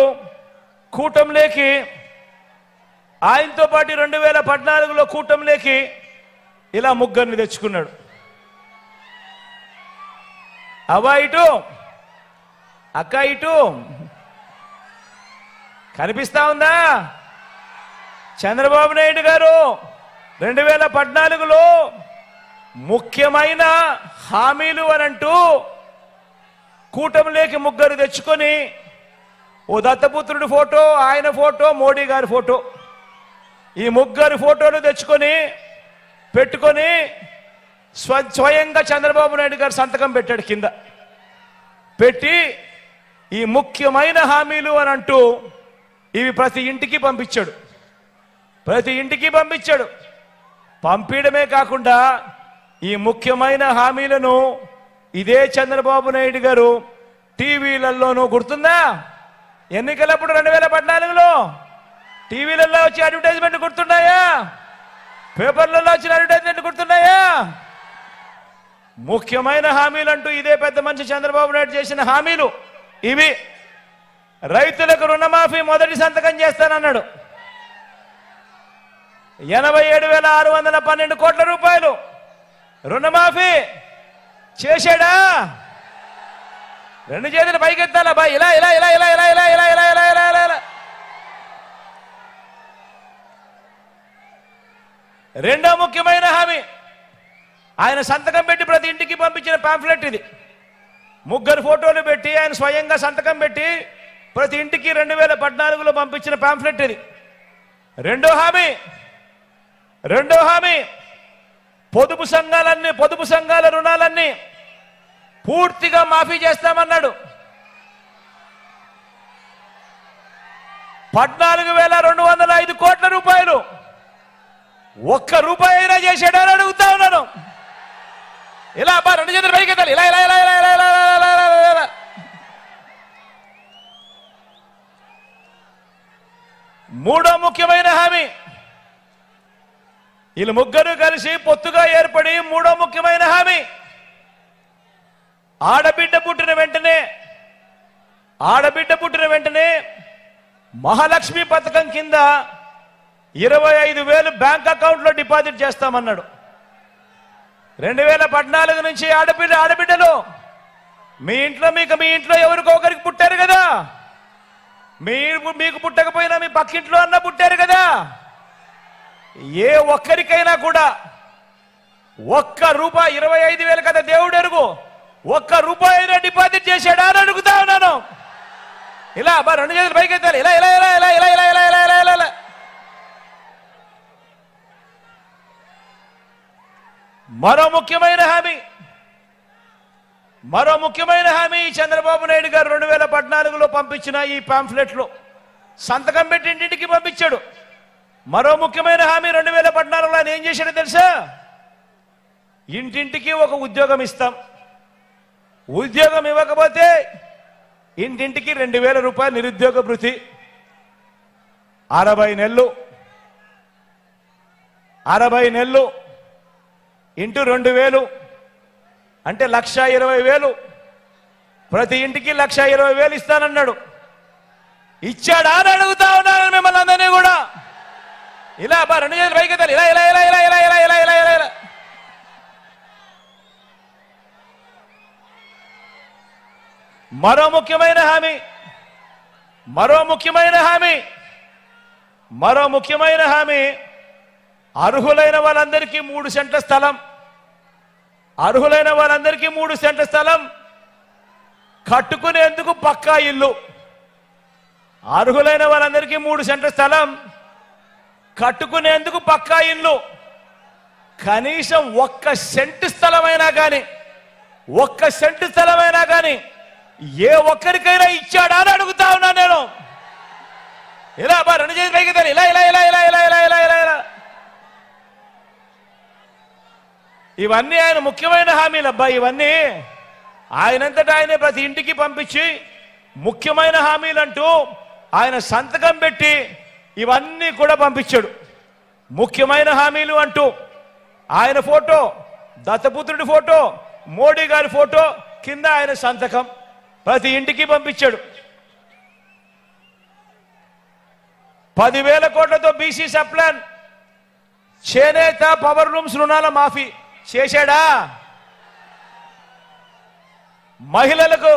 2014లో కూటమిలోకి ఇలా ముగ్గురిని తెచ్చుకున్నాడు. అవ్వ ఇటు, అక్క ఇటు, కనిపిస్తా ఉందా? చంద్రబాబు నాయుడు గారు 2014లో ముఖ్యమైన హామీలు అనంటూ కూటమిలోకి ముగ్గురు తెచ్చుకొని, ఓ దత్తపుత్రుడి ఫోటో, ఆయన ఫోటో, మోడీ గారి ఫోటో, ఈ ముగ్గురు ఫోటోలు తెచ్చుకొని పెట్టుకొని స్వయంగా చంద్రబాబు నాయుడు గారు సంతకం పెట్టాడు. కింద పెట్టి ఈ ముఖ్యమైన హామీలు అని అంటూ ఇవి ప్రతి ఇంటికి పంపించాడు. ప్రతి ఇంటికి పంపించాడు. పంపించడమే కాకుండా ఈ ముఖ్యమైన హామీలను ఇదే చంద్రబాబు నాయుడు గారు టీవీలలోనూ, గుర్తుందా, ఎన్నికలప్పుడు 2014లో టీవీలలో వచ్చి అడ్వర్టైజ్మెంట్ గుర్తున్నాయా? పేపర్లలో వచ్చిన అడ్వర్టైజ్మెంట్ గుర్తున్నాయా? ముఖ్యమైన హామీలు అంటూ ఇదే పెద్ద మనిషి చంద్రబాబు నాయుడు చేసిన హామీలు ఇవి. రైతులకు రుణమాఫీ మొదటి సంతకం చేస్తానన్నాడు. 87,612 కోట్ల రూపాయలు రుణమాఫీ చేశాడా? రెండు చేతులు పైకెత్తాలా బా, ఇలా ఇలా ఇలా ఇలా ఇలా ఇలా ఇలా ఇలా ఇలా ఇలా ఇలా ఇలా. రెండో ముఖ్యమైన హామీ ఆయన సంతకం పెట్టి ప్రతి ఇంటికి పంపించిన పాంఫ్లెట్ ఇది. 3 ఫోటోలు పెట్టి ఆయన స్వయంగా సంతకం పెట్టి ప్రతి ఇంటికి 2014లో పంపించిన పాంఫ్లెట్ ఇది. రెండో హామీ పొదుపు సంఘాల రుణాలన్నీ పూర్తిగా మాఫీ చేస్తామన్నాడు. 14,205 కోట్ల రూపాయలు ఒక్క రూపాయి అయినా చేశాడని అడుగుతా ఉన్నాను. ఇలా అబ్బా, రెండు చేతులు పైకి ఎత్తాలి, ఇలా ఇలా ఇలా ఇలా ఇలా ఇలా ఇలా ఇలా. మూడో ముఖ్యమైన హామీ, వీళ్ళు ముగ్గురు కలిసి పొత్తుగా ఏర్పడి మూడో ముఖ్యమైన హామీ, ఆడబిడ్డ పుట్టిన వెంటనే మహాలక్ష్మి పథకం కింద 25,000 బ్యాంక్ అకౌంట్లో డిపాజిట్ చేస్తామన్నాడు. 2014 నుంచి ఆడబిడ్డలు మీ ఇంట్లో ఎవరికొకరికి పుట్టారు కదా, మీకు పుట్టకపోయినా మీ పక్కింట్లో అన్న పుట్టారు కదా, ఏ ఒక్కరికైనా కూడా ఒక్క రూపాయి, 25,000 కదా దేవుడు ఎరుగు, ఒక్క రూపాయి అయినా డిపాజిట్ చేశాడా అని అడుగుతా ఉన్నాను. ఇలా అబ్బా, రెండు చేతులు పైకి ఎత్తాలి, ఇలా ఇలా ఇలా ఇలా ఇలా ఇలా ఇలా ఇలా ఇలా ఇలా. మరో ముఖ్యమైన హామీ చంద్రబాబు నాయుడు గారు 2014లో పంపించిన ఈ పాంఫ్లెట్లో సంతకం పెట్టి ఇంటింటికి పంపించాడు. మరో ముఖ్యమైన హామీ 2014లో ఆయన ఏం చేశాడో తెలుసా? ఇంటింటికి ఒక ఉద్యోగం ఇస్తాం, ఉద్యోగం ఇవ్వకపోతే ఇంటింటికి 2,000 రూపాయలు నిరుద్యోగ భృతి, 60 నెలలు ఇంటూ 2,000 అంటే 1,20,000, ప్రతి ఇంటికి 1,20,000 ఇస్తానన్నాడు. ఇచ్చాడా అని అడుగుతా ఉన్నాను మిమ్మల్ని అందరినీ కూడా. ఇలా అబ్బా, రెండు చేతులు పైకి ఎత్తాలి, ఇలా ఇలా ఇలా ఇలా ఇలా ఇలా ఇలా ఇలా ఇలా ఇలా. మరో ముఖ్యమైన హామీ అర్హులైన వాళ్ళందరికీ 3 సెంట్ల స్థలం, కట్టుకునేందుకు పక్కా ఇల్లు. అర్హులైన వాళ్ళందరికీ 3 సెంట్ల స్థలం, కట్టుకునేందుకు పక్కా ఇల్లు. కనీసం 1 సెంటు స్థలమైనా కానీ ఏ ఒక్కరికైనా ఇచ్చాడా అని అడుగుతా ఉన్నా నేను. ఇలా అబ్బా, రెండు చేతులు పైకి ఎత్తాలి, ఇలా ఇలా ఇలా ఇలా ఇలా ఇలా ఇలా ఇలా ఇలా. ఇవన్నీ ఆయన ముఖ్యమైన హామీలు అబ్బా. ఇవన్నీ ఆయనంతటా ఆయనే ప్రతి ఇంటికి పంపించి ముఖ్యమైన హామీలంటూ ఆయన సంతకం పెట్టి ఇవన్నీ కూడా పంపించాడు. ముఖ్యమైన హామీలు అంటూ ఆయన ఫోటో, దత్తపుత్రుడి ఫోటో, మోడీ గారి ఫోటో కింద ఆయన సంతకం ప్రతి ఇంటికి పంపించాడు. 10,000 కోట్లతో బీసీ సప్లాన్, చేనేత, పవర్ లూమ్స్ రుణాల మాఫీ చేశాడా? మహిళలకు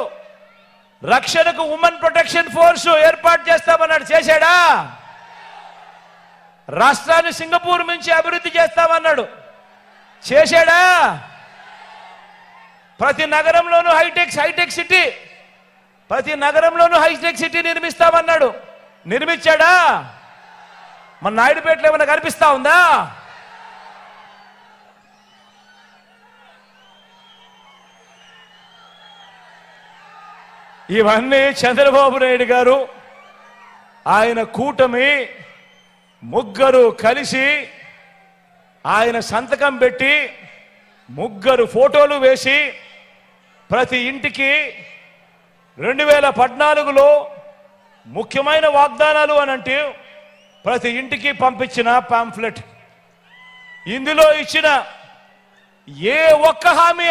రక్షణకు ఉమెన్ ప్రొటెక్షన్ ఫోర్స్ ఏర్పాటు చేస్తామన్నాడు, చేశాడా? రాష్ట్రాన్ని సింగపూర్ నుంచి అభివృద్ధి చేస్తామన్నాడు, చేశాడా? ప్రతి నగరంలోనూ హైటెక్ సిటీ, నిర్మిస్తామన్నాడు, నిర్మించాడా? మన నాయుడుపేటలో ఏమైనా కనిపిస్తా ఉందా? ఇవన్నీ చంద్రబాబు నాయుడు గారు ఆయన కూటమి ముగ్గురు కలిసి ఆయన సంతకం పెట్టి ముగ్గురు ఫోటోలు వేసి ప్రతి ఇంటికి 2014లో ముఖ్యమైన వాగ్దానాలు అనంటే ప్రతి ఇంటికి పంపించిన పాంఫ్లెట్. ఇందులో ఇచ్చిన ఏ ఒక్క హామీ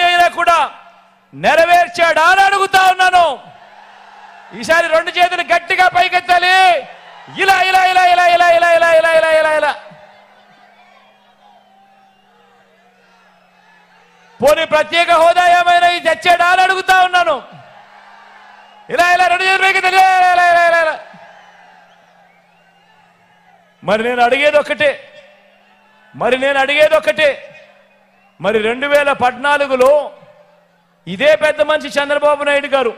అయినా కూడా నెరవేర్చాడా అని అడుగుతా ఉన్నాను. ఈసారి రెండు చేతులు గట్టిగా పైకెత్తాలి. ఇలా ఇలా ఇలా ఇలా ఇలా ఇలా ఇలా ఇలా ఇలా ఇలా ఇలా పోనీ ప్రత్యేక హోదా ఏమైనా తెచ్చాడా అని అడుగుతా ఉన్నాను. ఇలా ఇలా రెండు చేతులు పైకెత్తాలి. మరి నేను అడిగేది ఒక్కటే మరి 2014లో ఇదే పెద్ద మనిషి చంద్రబాబు నాయుడు గారు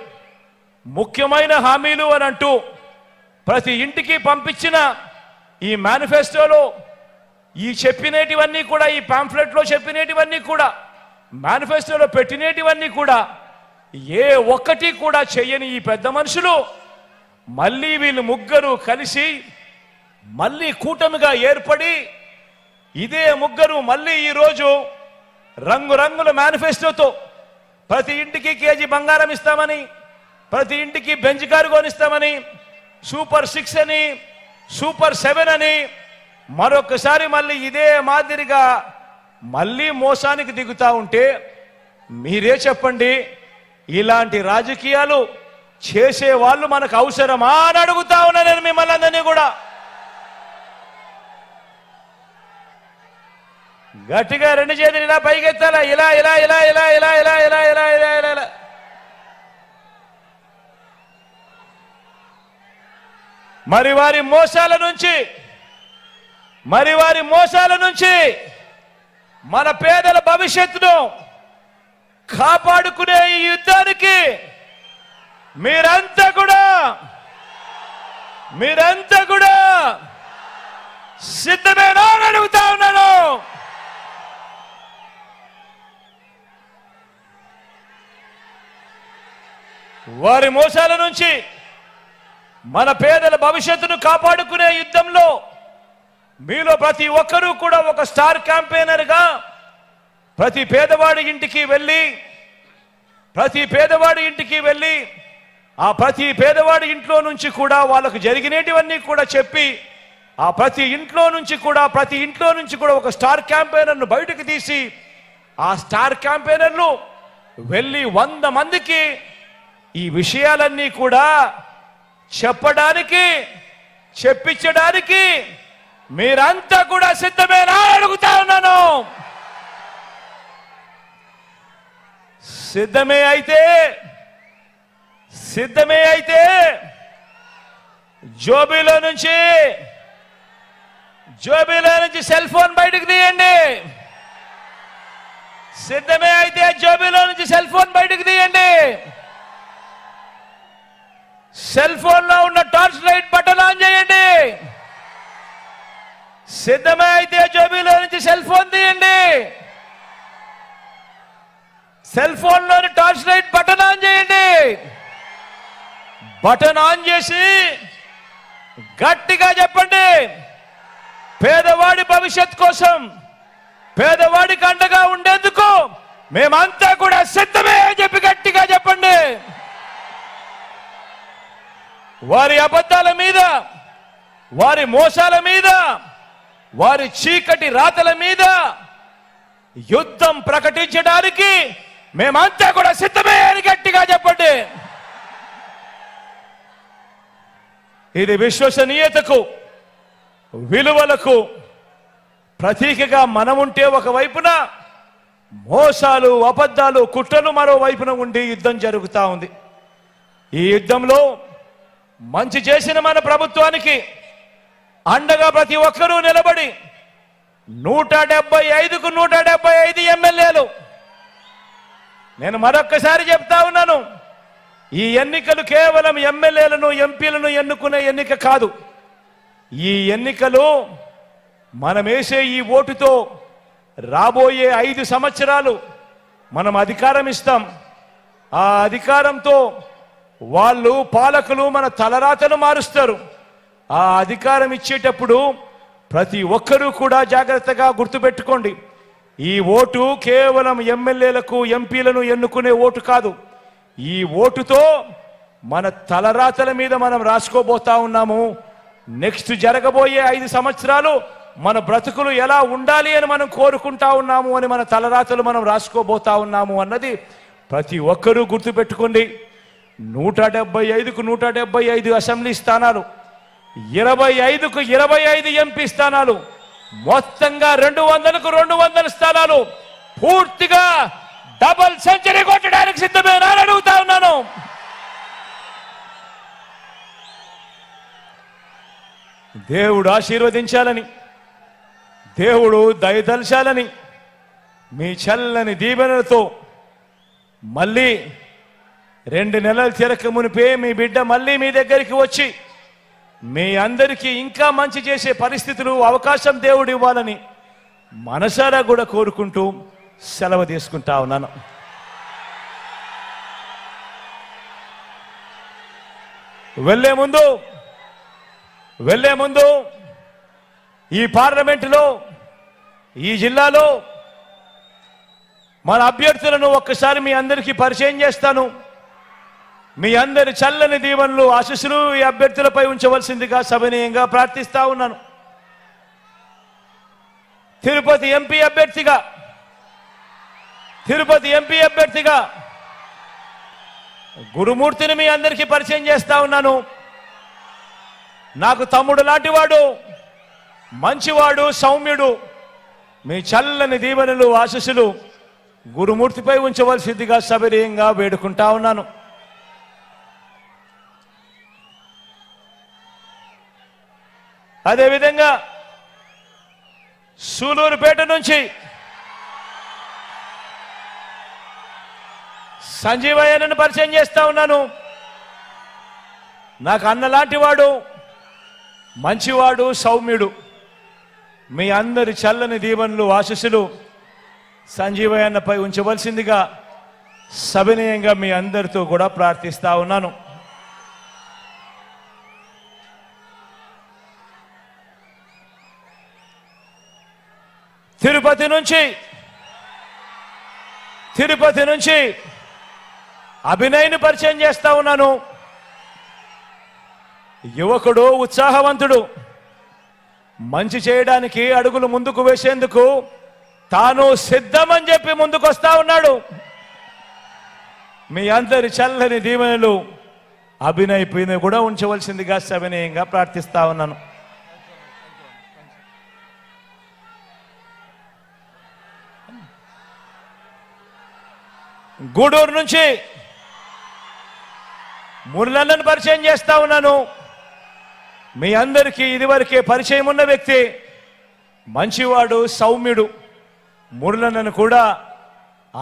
ముఖ్యమైన హామీలు అని అంటూ ప్రతి ఇంటికి పంపించిన ఈ మేనిఫెస్టోలో ఈ చెప్పినేటివన్నీ కూడా, ఈ పాంఫ్లెట్లో చెప్పినేటివన్నీ కూడా, మేనిఫెస్టోలో పెట్టినేటివన్నీ కూడా ఏ ఒక్కటి కూడా చెయ్యని ఈ పెద్ద మనుషులు మళ్ళీ వీళ్ళు ముగ్గురు కలిసి మళ్ళీ కూటమిగా ఏర్పడి ఇదే ముగ్గురు మళ్ళీ ఈరోజు రంగురంగుల మేనిఫెస్టోతో ప్రతి ఇంటికి కేజీ బంగారం ఇస్తామని, ప్రతి ఇంటికి బెంచ్ కారు కొనిస్తామని, సూపర్ 6 అని, సూపర్ 7 అని మరొకసారి మళ్ళీ ఇదే మాదిరిగా మళ్ళీ మోసానికి దిగుతా ఉంటే మీరే చెప్పండి, ఇలాంటి రాజకీయాలు చేసే వాళ్ళు మనకు అవసరమా అని అడుగుతా ఉన్నా నేను మిమ్మల్ని అందరినీ కూడా. గట్టిగా రెండు చేతులు ఇలా పైకెత్తాలా. ఇలా ఇలా ఇలా ఇలా ఇలా ఇలా ఇలా ఇలా ఇలా ఇలా ఇలా మరి వారి మోసాల నుంచి మన పేదల భవిష్యత్తును కాపాడుకునే ఈ యుద్ధానికి మీరంతా కూడా సిద్ధమేనా అని అడుగుతా ఉన్నాను. వారి మోసాల నుంచి మన పేదల భవిష్యత్తును కాపాడుకునే యుద్ధంలో మీలో ప్రతి ఒక్కరూ కూడా ఒక స్టార్ క్యాంపెయినర్గా ప్రతి పేదవాడి ఇంటికి వెళ్ళి ఆ ప్రతి పేదవాడి ఇంట్లో నుంచి కూడా వాళ్ళకు జరిగినటివన్నీ కూడా చెప్పి ఆ ప్రతి ఇంట్లో నుంచి కూడా ఒక స్టార్ క్యాంపెయినర్ను బయటకు తీసి ఆ స్టార్ క్యాంపెయినర్లు వెళ్ళి 100 మందికి ఈ విషయాలన్నీ కూడా చెప్పించడానికి మీరంతా కూడా సిద్ధమేనా అడుగుతా ఉన్నాను. సిద్ధమే అయితే జోబీలో నుంచి సెల్ ఫోన్ బయటకు తీయండి. సిద్ధమే అయితే జోబీలో నుంచి సెల్ ఫోన్ బయటకు తీయండి. సెల్ ఫోన్ లో ఉన్న టార్చ్ లైట్ బటన్ ఆన్ చేయండి. సిద్ధమే అయితే జోబీలో నుంచి సెల్ ఫోన్ తీయండి. సెల్ ఫోన్ లోని టార్చ్ లైట్ బటన్ ఆన్ చేయండి. బటన్ ఆన్ చేసి గట్టిగా చెప్పండి, పేదవాడి భవిష్యత్ కోసం, పేదవాడికి అండగా ఉండేందుకు మేమంతా కూడా సిద్ధమే అని చెప్పి గట్టిగా చెప్పండి. వారి అబద్ధాల మీద, వారి మోసాల మీద, వారి చీకటి రాతల మీద యుద్ధం ప్రకటించడానికి మేమంతా కూడా సిద్ధమే అని గట్టిగా చెప్పండి. ఇది విశ్వసనీయతకు, విలువలకు ప్రతీకగా మనముంటే ఒకవైపున మోసాలు, అబద్ధాలు, కుట్రలు మరోవైపున ఉండి యుద్ధం జరుగుతూ ఉంది. ఈ యుద్ధంలో మంచి చేసిన మన ప్రభుత్వానికి అండగా ప్రతి ఒక్కరూ నిలబడి 175కు 175 ఎమ్మెల్యేలు. నేను మరొక్కసారి చెప్తా ఉన్నాను, ఈ ఎన్నికలు కేవలం ఎమ్మెల్యేలను, ఎంపీలను ఎన్నుకునే ఎన్నిక కాదు. ఈ ఎన్నికలు మనం వేసే ఈ ఓటుతో రాబోయే 5 సంవత్సరాలు మనం అధికారం ఇస్తాం. ఆ అధికారంతో వాళ్ళు పాలకులు మన తలరాతను మారుస్తారు. ఆ అధికారం ఇచ్చేటప్పుడు ప్రతి ఒక్కరూ కూడా జాగ్రత్తగా గుర్తుపెట్టుకోండి, ఈ ఓటు కేవలం ఎమ్మెల్యేలకు ఎంపీలను ఎన్నుకునే ఓటు కాదు. ఈ ఓటుతో మన తలరాతల మీద మనం రాసుకోబోతా ఉన్నాము. నెక్స్ట్ జరగబోయే 5 సంవత్సరాలు మన బ్రతుకులు ఎలా ఉండాలి అని మనం కోరుకుంటా ఉన్నాము అని మన తలరాతలు మనం రాసుకోబోతా ఉన్నాము అన్నది ప్రతి ఒక్కరూ గుర్తుపెట్టుకోండి. 175కు 175 అసెంబ్లీ స్థానాలు, 25కు 25 ఎంపీ స్థానాలు, మొత్తంగా 200కు 200 స్థానాలు పూర్తిగా డబుల్ సెంచరీ కొట్టడానికి సిద్ధమేనా అని అడుగుతా ఉన్నాను. దేవుడు ఆశీర్వదించాలని, దేవుడు దయదల్చాలని మీ చల్లని దీవెనలతో మళ్ళీ 2 నెలలు తిరక మునిపే మీ బిడ్డ మళ్ళీ మీ దగ్గరికి వచ్చి మీ అందరికీ ఇంకా మంచి చేసే పరిస్థితులు అవకాశం దేవుడు ఇవ్వాలని మనసారా కూడా కోరుకుంటూ సెలవు తీసుకుంటా ఉన్నాను. వెళ్లే ముందు ఈ పార్లమెంటులో, ఈ జిల్లాలో మన అభ్యర్థులను ఒక్కసారి మీ అందరికీ పరిచయం చేస్తాను. మీ అందరి చల్లని దీవెనలు, ఆశీస్సులు ఈ అభ్యర్థులపై ఉంచవలసిందిగా సవినయంగా ప్రార్థిస్తా ఉన్నాను. తిరుపతి ఎంపీ అభ్యర్థిగా గురుమూర్తిని మీ అందరికీ పరిచయం చేస్తా ఉన్నాను. నాకు తమ్ముడు లాంటివాడు, మంచివాడు, సౌమ్యుడు. మీ చల్లని దీవెనలు, ఆశీస్సులు గురుమూర్తిపై ఉంచవలసిందిగా సవినయంగా వేడుకుంటా ఉన్నాను. అదేవిధంగా సూలూరుపేట నుంచి సంజీవయ్యను పరిచయం చేస్తా ఉన్నాను. నాకు అన్నలాంటి వాడు, మంచివాడు, సౌమ్యుడు. మీ అందరి చల్లని దీవెనలు, ఆశీస్సులు సంజీవయ్యపై ఉంచవలసిందిగా సవినయంగా మీ అందరితో కూడా ప్రార్థిస్తా ఉన్నాను. తిరుపతి నుంచి అభినయ్ని పరిచయం చేస్తా ఉన్నాను. యువకుడు, ఉత్సాహవంతుడు, మంచి చేయడానికి అడుగులు ముందుకు వేసేందుకు తాను సిద్ధమని చెప్పి ముందుకు వస్తా ఉన్నాడు. మీ అందరి చల్లని దీవెనలు అభినయ్ పైన కూడా ఉంచవలసిందిగా సవినయంగా ప్రార్థిస్తా ఉన్నాను. గూడూరు నుంచి మురళన్నను పరిచయం చేస్తా ఉన్నాను. మీ అందరికీ ఇదివరకే పరిచయం ఉన్న వ్యక్తి, మంచివాడు, సౌమ్యుడు. మురళన్నను కూడా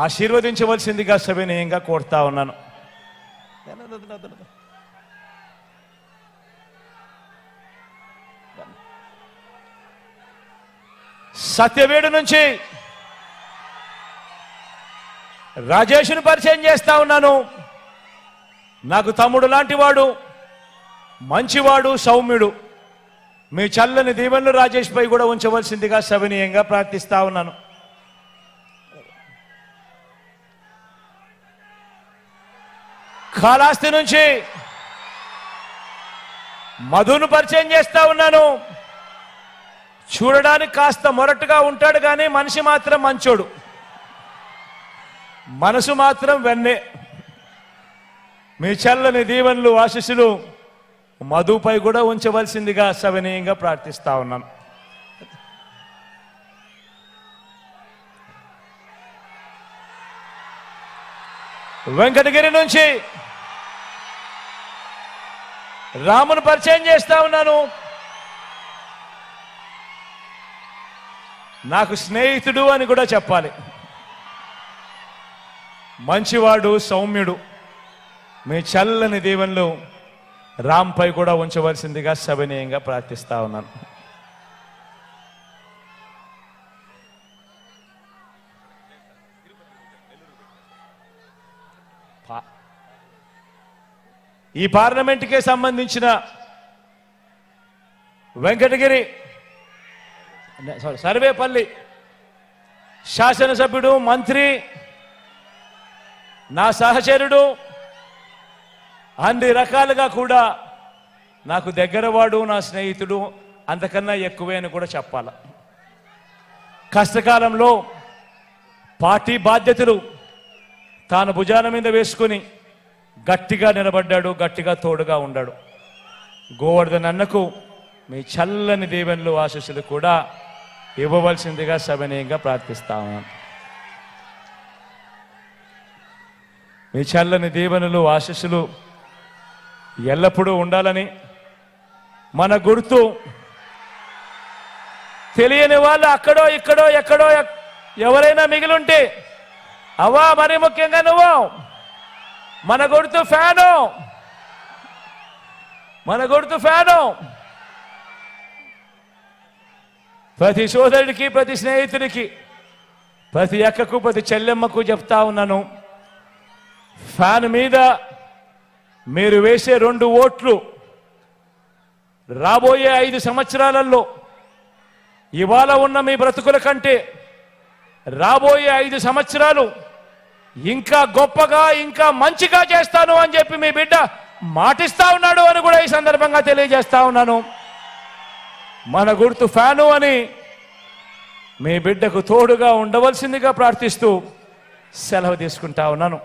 ఆశీర్వదించవలసిందిగా సవినయంగా కోరుతా ఉన్నాను. సత్యవేడు నుంచి రాజేష్ను పరిచయం చేస్తా ఉన్నాను. నాకు తమ్ముడు లాంటి వాడు, మంచివాడు, సౌమ్యుడు. మీ చల్లని దీవెనలు రాజేష్ పై కూడా ఉంచవలసిందిగా సవినయంగా ప్రార్థిస్తా ఉన్నాను. కాళహస్తి నుంచి మధును పరిచయం చేస్తా ఉన్నాను. చూడడానికి కాస్త మొరటుగా ఉంటాడు కానీ మనిషి మాత్రం మంచోడు, మనసు మాత్రం వెన్నే. మీ చల్లని దీవెనలు, ఆశీస్సులు మధుపై కూడా ఉంచవలసిందిగా సవినయంగా ప్రార్థిస్తా ఉన్నాను. వెంకటగిరి నుంచి రామును పరిచయం చేస్తా ఉన్నాను. నాకు స్నేహితుడు అని కూడా చెప్పాలి. మంచివాడు, సౌమ్యుడు. మీ చల్లని దీవెనలు రాంపై కూడా ఉంచవలసిందిగా సవినయంగా ప్రార్థిస్తా ఉన్నాను. ఈ పార్లమెంటుకే సంబంధించిన వెంకటగిరి సర్వేపల్లి శాసనసభ్యుడు మంత్రి నా సహచరుడు అన్ని రకాలుగా కూడా నాకు దగ్గరవాడు నా స్నేహితుడు అంతకన్నా ఎక్కువే అని కూడా చెప్పాల కష్టకాలంలో పార్టీ బాధ్యతలు తాను భుజాన మీద వేసుకుని గట్టిగా నిలబడ్డాడు గట్టిగా తోడుగా ఉన్నాడు గోవర్ధన్ అన్నకు మీ చల్లని దీవెనలు ఆశీస్సులు కూడా ఇవ్వవలసిందిగా సవినయంగా ప్రార్థిస్తాను మీ చల్లని దీవెనలు ఆశీస్సులు ఎల్లప్పుడూ ఉండాలని మన గుర్తు తెలియని వాళ్ళు అక్కడో ఇక్కడో ఎక్కడో ఎవరైనా మిగిలుంటే అవ్వా మరి ముఖ్యంగా నువ్వు మన గుర్తు ఫ్యాను మన గుర్తు ఫ్యాను ప్రతి సోదరుడికి ప్రతి స్నేహితుడికి ప్రతి అక్కకు ప్రతి చెల్లెమ్మకు చెప్తా ఉన్నాను ఫ్యాన్ మీద మీరు వేసే 2 ఓట్లు రాబోయే 5 సంవత్సరాలలో ఇవాళ ఉన్న మీ బ్రతుకుల కంటే రాబోయే 5 సంవత్సరాలు ఇంకా గొప్పగా ఇంకా మంచిగా చేస్తాను అని చెప్పి మీ బిడ్డ మాటిస్తా ఉన్నాడు అని కూడా ఈ సందర్భంగా తెలియజేస్తా ఉన్నాను మన గుర్తు ఫ్యాను అని మీ బిడ్డకు తోడుగా ఉండవలసిందిగా ప్రార్థిస్తూ సెలవు తీసుకుంటా ఉన్నాను